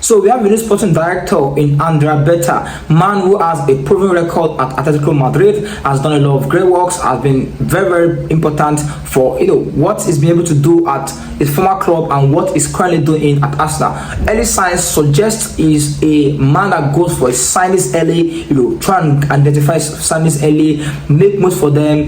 So we have a new sporting director in Andrea Berta, man who has a proven record at Atletico Madrid, has done a lot of great works, has been very, very important for what he's been able to do at his former club and what he's currently doing at Arsenal. Early signs suggest he's a man that goes for signings early, try and identify signings early, make moves for them,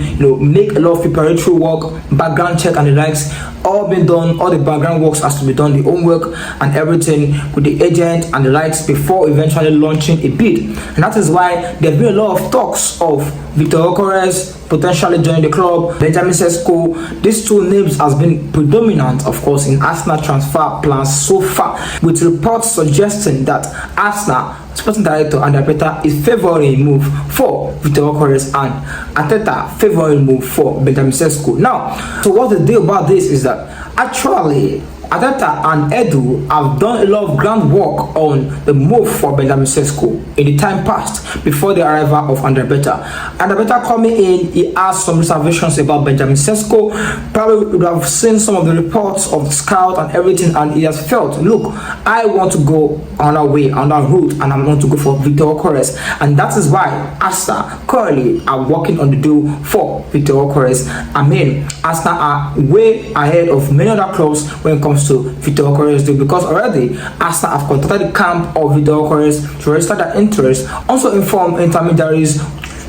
make a lot of preparatory work, background check and the likes, all been done. All the background works has to be done, the homework and everything with the agent and the likes before eventually launching a bid. And that is why there have been a lot of talks of Viktor Gyokores potentially joining the club, Benjamin Sesko. These two names has been predominant, of course, in Arsenal transfer plans so far, with reports suggesting that Arsenal sporting director Andrea Berta is favoring a move for Viktor Gyokores and Arteta favoring a move for Benjamin Sesko. Now, so what's the deal about this is that actually Arteta and Edu have done a lot of groundwork on the move for Benjamin Sesko in the time past before the arrival of Andrea Berta. Andrea Berta coming in, he has some reservations about Benjamin Sesko. Probably would have seen some of the reports of the scout and everything, and he has felt, look, I want to go on our way, on our route, and I want to go for Viktor Gyokores, and that is why Arsenal currently are working on the deal for Viktor Gyokores. I mean, Arsenal are way ahead of many other clubs when it comes to Viktor Gyokores deal, because already Arsenal have contacted the camp of Viktor Gyokores to register their interest, also inform intermediaries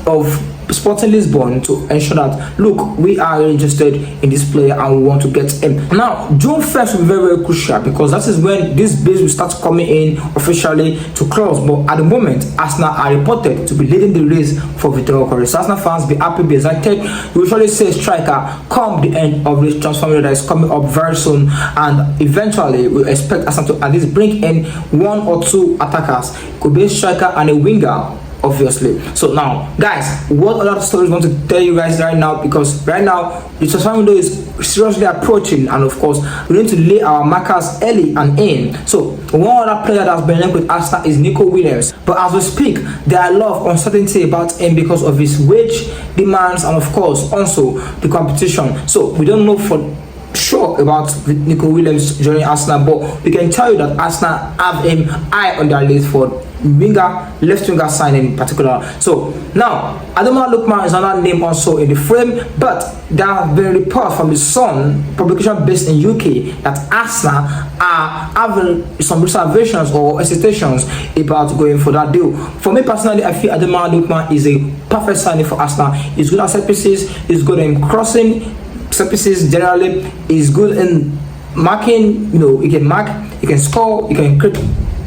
of Sporting Lisbon to ensure that, look, we are interested in this player and we want to get him. Now, June 1st will be very, very crucial, because that is when this bids will start coming in officially to close. But at the moment, Arsenal are reported to be leading the race for Viktor Gyokores. So Arsenal fans, be happy, be excited. We usually say striker come the end of this transfer window that is coming up very soon, and eventually we expect Arsenal to at least bring in one or two attackers. Could be a striker and a winger, obviously. So now, guys, what other stories I want to tell you guys right now, because right now the transfer window is seriously approaching, and of course we need to lay our markers early and in. So one other player that's been linked with Arsenal is Nico Williams, but as we speak there are a lot of uncertainty about him because of his wage demands and of course also the competition. So we don't know for sure about Nico Williams joining Arsenal, but we can tell you that Arsenal have him high on their list for left winger signing in particular. So now Ademola Lookman is another name also in the frame, but there have been reports from the Sun publication based in UK that Arsenal are having some reservations or hesitations about going for that deal. For me personally, I feel Ademola Lookman is a perfect signing for Arsenal. He's good at set pieces, he's good in crossing set pieces generally, he's good in marking, he can mark, he can score, he can create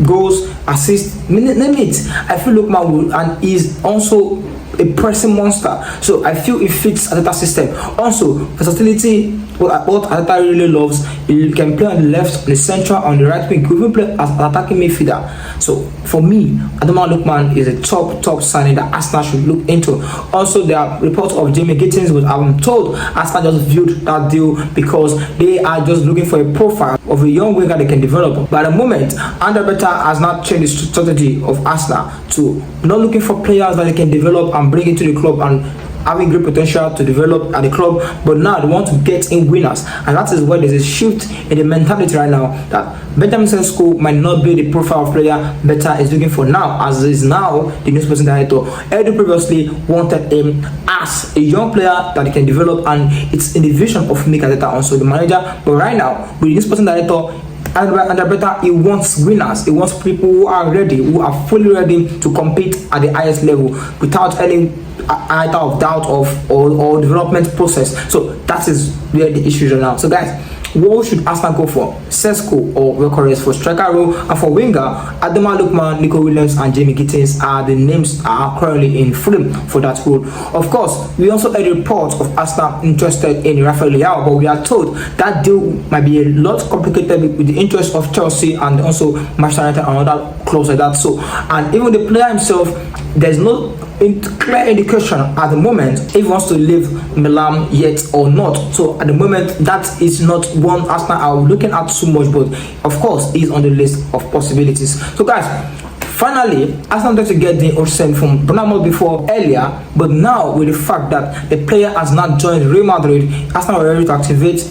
goals, assist, name it. I feel Lookman will, and is also a pressing monster. So I feel it fits Arteta's system. Also, versatility, what Arteta really loves, he can play on the left, on the central, on the right wing, even play as an attacking midfielder. So for me, Ademola Lookman is a top signing that Arsenal should look into. Also, there are reports of Jamie Gittins, but I'm told Arsenal just viewed that deal because they are just looking for a profile of a young winger they can develop. But at the moment, Andrea Berta has not changed the strategy of Arsenal to not looking for players that they can develop and bring into the club and having great potential to develop at the club, but now they want to get in winners, and that is where there's a shift in the mentality right now that Benjamin Sesko might not be the profile of player Berta is looking for now, as is now the new sporting director. Edu previously wanted him as a young player that he can develop, and it's in the vision of Mikel Arteta, also the manager. But right now with the new sporting director Andrea Berta, he wants winners. He wants people who are ready, who are fully ready to compete at the highest level without any iota of doubt or development process. So that is where the issues are now. So guys, what should Arsenal go for? Sesko or Gyokores for striker role, and for winger, Ademola Lookman, Nico Williams, and Jamie Gittins are the names are currently in frame for that role. Of course, we also heard reports of Arsenal interested in Rafael Leao, but we are told that deal might be a lot complicated with the interest of Chelsea and also Manchester United and other clubs like that. So, and even the player himself, there's no clear indication at the moment if he wants to leave Milan yet or not. So at the moment, that is not one Arsenal are looking at too much, but of course he's on the list of possibilities. So guys, finally, Arsenal tried to get the Osimhen from Bournemouth before earlier, but now with the fact that the player has not joined Real Madrid, Arsenal are ready to activate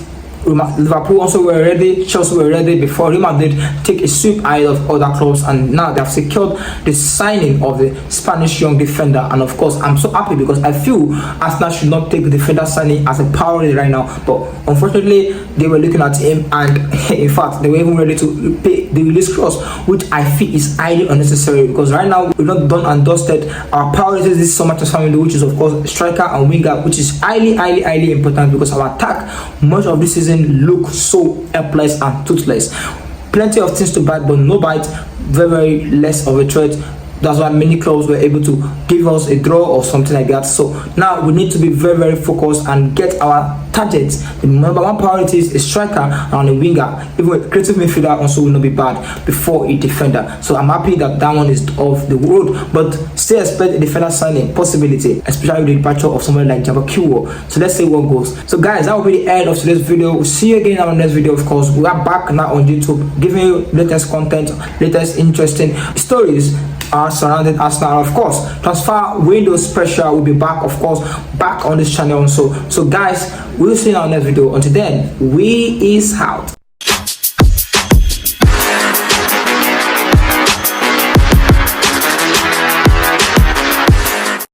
Liverpool also were ready, Chelsea were ready before Real Madrid take a sweep ahead of other clubs, and now they have secured the signing of the Spanish young defender. And of course, I'm so happy because I feel Arsenal should not take the defender signing as a priority right now, but unfortunately they were looking at him, and in fact they were even ready to pay the release clause, which I feel is highly unnecessary, because right now we've not done and dusted our priorities this summer transfer window, which is of course striker and winger, which is highly important, because our attack much of this season looks so helpless and toothless. Plenty of things to bite, but no bite, very less of a threat. That's why many clubs were able to give us a draw or something like that. So now we need to be very focused and get our targets. The number one priority is a striker and a winger. Even a creative midfielder also will not be bad before a defender. So I'm happy that that one is off the road, but still expect a defender signing possibility, especially with the departure of somebody like Gyokores. So let's see what goes. So guys, that will be the end of today's video. We'll see you again in our next video. Of course, we are back now on YouTube, giving you latest content, latest interesting stories surrounding Arsenal. Of course, transfer window special will be back, of course, back on this channel also. So guys, we'll see you in our next video. Until then, we is out.